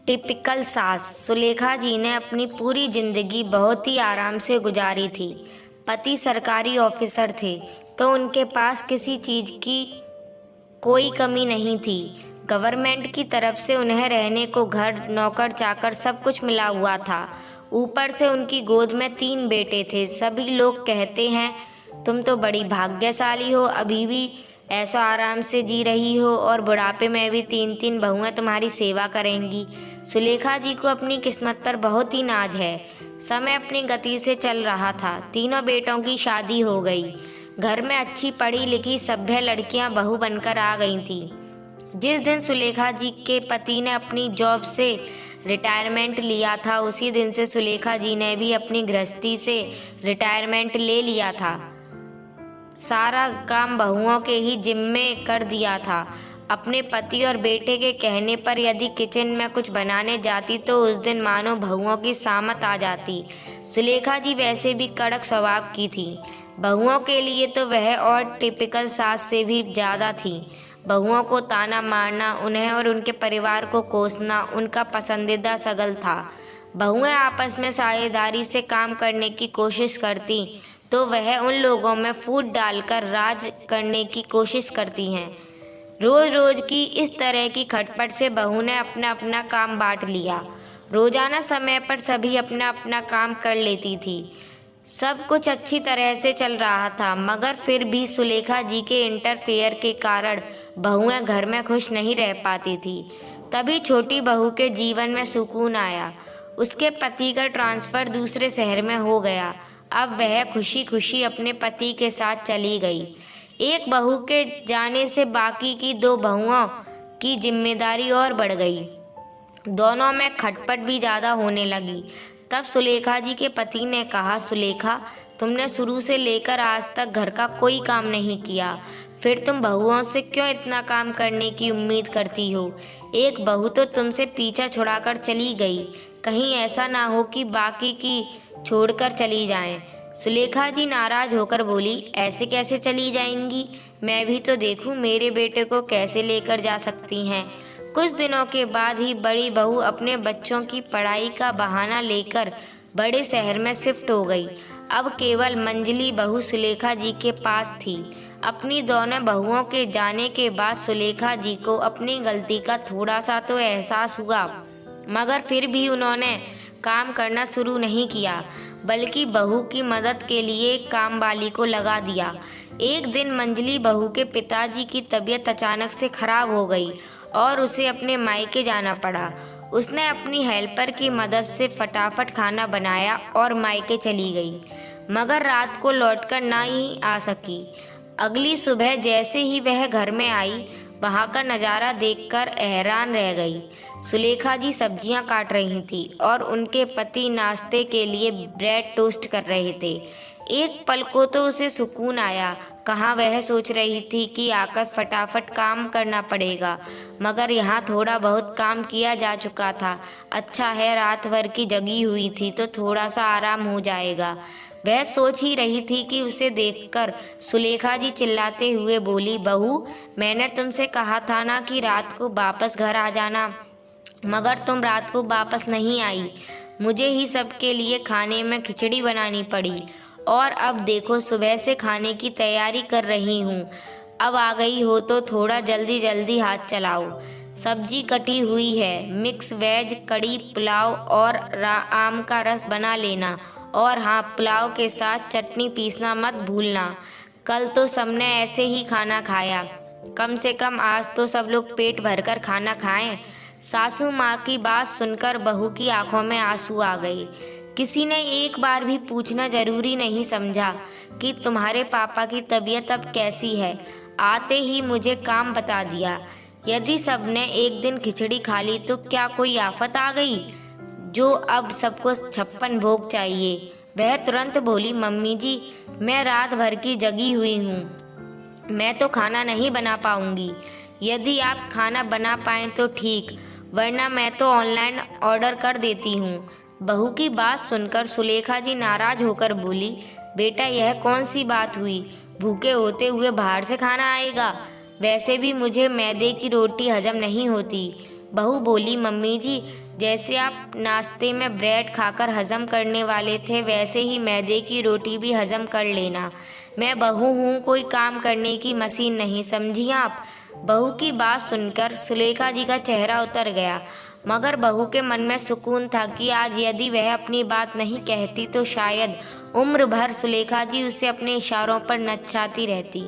Typical सास। सुलेखा जी ने अपनी पूरी जिंदगी बहुत ही आराम से गुजारी थी। पति सरकारी ऑफिसर थे तो उनके पास किसी चीज की कोई कमी नहीं थी। गवर्नमेंट की तरफ से उन्हें रहने को घर, नौकर चाकर सब कुछ मिला हुआ था। ऊपर से उनकी गोद में 3 बेटे थे। सभी लोग कहते हैं तुम तो बड़ी भाग्यशाली हो, अभी भी ऐसा आराम से जी रही हो और बुढ़ापे में भी 3 बहुएं तुम्हारी सेवा करेंगी। सुलेखा जी को अपनी किस्मत पर बहुत ही नाज है। समय अपनी गति से चल रहा था। तीनों बेटों की शादी हो गई। घर में अच्छी पढ़ी लिखी सभ्य लड़कियां बहू बनकर आ गई थी। जिस दिन सुलेखा जी के पति ने अपनी जॉब से रिटायरमेंट लिया था, उसी दिन से सुलेखा जी ने भी अपनी गृहस्थी से रिटायरमेंट ले लिया था। सारा काम बहुओं के ही जिम्मे कर दिया था। अपने पति और बेटे के कहने पर यदि किचन में कुछ बनाने जाती तो उस दिन मानो बहुओं की सामत आ जाती। सुलेखा जी वैसे भी कड़क स्वभाव की थी। बहुओं के लिए तो वह और टिपिकल सास से भी ज़्यादा थी। बहुओं को ताना मारना, उन्हें और उनके परिवार को कोसना उनका पसंदीदा शगल था। बहुएं आपस में साझेदारी से काम करने की कोशिश करती तो वह उन लोगों में फूट डालकर राज करने की कोशिश करती हैं। रोज रोज की इस तरह की खटपट से बहू ने अपना अपना काम बांट लिया। रोजाना समय पर सभी अपना अपना काम कर लेती थी। सब कुछ अच्छी तरह से चल रहा था, मगर फिर भी सुलेखा जी के इंटरफेयर के कारण बहुएं घर में खुश नहीं रह पाती थी। तभी छोटी बहू के जीवन में सुकून आया। उसके पति का ट्रांसफ़र दूसरे शहर में हो गया। अब वह खुशी खुशी अपने पति के साथ चली गई। एक बहू के जाने से बाकी की 2 बहुओं की जिम्मेदारी और बढ़ गई। दोनों में खटपट भी ज़्यादा होने लगी। तब सुलेखा जी के पति ने कहा, सुलेखा, तुमने शुरू से लेकर आज तक घर का कोई काम नहीं किया, फिर तुम बहुओं से क्यों इतना काम करने की उम्मीद करती हो? एक बहू तो तुमसे पीछा छुड़ाकर चली गई, कहीं ऐसा ना हो कि बाकी की छोड़कर चली जाएं। सुलेखा जी नाराज होकर बोली, ऐसे कैसे चली जाएंगी? मैं भी तो देखूं मेरे बेटे को कैसे लेकर जा सकती हैं। कुछ दिनों के बाद ही बड़ी बहू अपने बच्चों की पढ़ाई का बहाना लेकर बड़े शहर में शिफ्ट हो गई। अब केवल मंजली बहू सुलेखा जी के पास थी। अपनी दोनों बहुओं के जाने के बाद सुलेखा जी को अपनी गलती का थोड़ा सा तो एहसास हुआ, मगर फिर भी उन्होंने काम करना शुरू नहीं किया, बल्कि बहू की मदद के लिए काम वाली को लगा दिया। एक दिन मंजली बहू के पिताजी की तबीयत अचानक से खराब हो गई और उसे अपने मायके जाना पड़ा। उसने अपनी हेल्पर की मदद से फटाफट खाना बनाया और मायके चली गई, मगर रात को लौटकर ना ही आ सकी। अगली सुबह जैसे ही वह घर में आई, वहाँ का नज़ारा देखकर हैरान रह गई। सुलेखा जी सब्जियां काट रही थी और उनके पति नाश्ते के लिए ब्रेड टोस्ट कर रहे थे। एक पल को तो उसे सुकून आया। कहाँ वह सोच रही थी कि आकर फटाफट काम करना पड़ेगा, मगर यहाँ थोड़ा बहुत काम किया जा चुका था। अच्छा है रात भर की जगी हुई थी तो थोड़ा सा आराम हो जाएगा। वह सोच ही रही थी कि उसे देखकर सुलेखा जी चिल्लाते हुए बोली, बहू, मैंने तुमसे कहा था ना कि रात को वापस घर आ जाना, मगर तुम रात को वापस नहीं आई। मुझे ही सबके लिए खाने में खिचड़ी बनानी पड़ी और अब देखो सुबह से खाने की तैयारी कर रही हूँ। अब आ गई हो तो थोड़ा जल्दी जल्दी हाथ चलाओ। सब्जी कटी हुई है, मिक्स वेज कड़ी, पुलाव और आम का रस बना लेना। और हाँ, पुलाव के साथ चटनी पीसना मत भूलना। कल तो सबने ऐसे ही खाना खाया, कम से कम आज तो सब लोग पेट भरकर खाना खाएं। सासू माँ की बात सुनकर बहू की आंखों में आंसू आ गए। किसी ने एक बार भी पूछना जरूरी नहीं समझा कि तुम्हारे पापा की तबीयत अब कैसी है। आते ही मुझे काम बता दिया। यदि सबने एक दिन खिचड़ी खा ली तो क्या कोई आफत आ गई जो अब सबको 56 भोग चाहिए? वह तुरंत बोली, मम्मी जी, मैं रात भर की जगी हुई हूँ, मैं तो खाना नहीं बना पाऊंगी। यदि आप खाना बना पाएं तो ठीक, वरना मैं तो ऑनलाइन ऑर्डर कर देती हूँ। बहू की बात सुनकर सुलेखा जी नाराज होकर बोली, बेटा, यह कौन सी बात हुई? भूखे होते हुए बाहर से खाना आएगा? वैसे भी मुझे मैदे की रोटी हजम नहीं होती। बहू बोली, मम्मी जी, जैसे आप नाश्ते में ब्रेड खाकर हजम करने वाले थे, वैसे ही मैदे की रोटी भी हजम कर लेना। मैं बहू हूँ, कोई काम करने की मशीन नहीं, समझी आप। बहू की बात सुनकर सुलेखा जी का चेहरा उतर गया, मगर बहू के मन में सुकून था कि आज यदि वह अपनी बात नहीं कहती तो शायद उम्र भर सुलेखा जी उसे अपने इशारों पर नचाती रहती।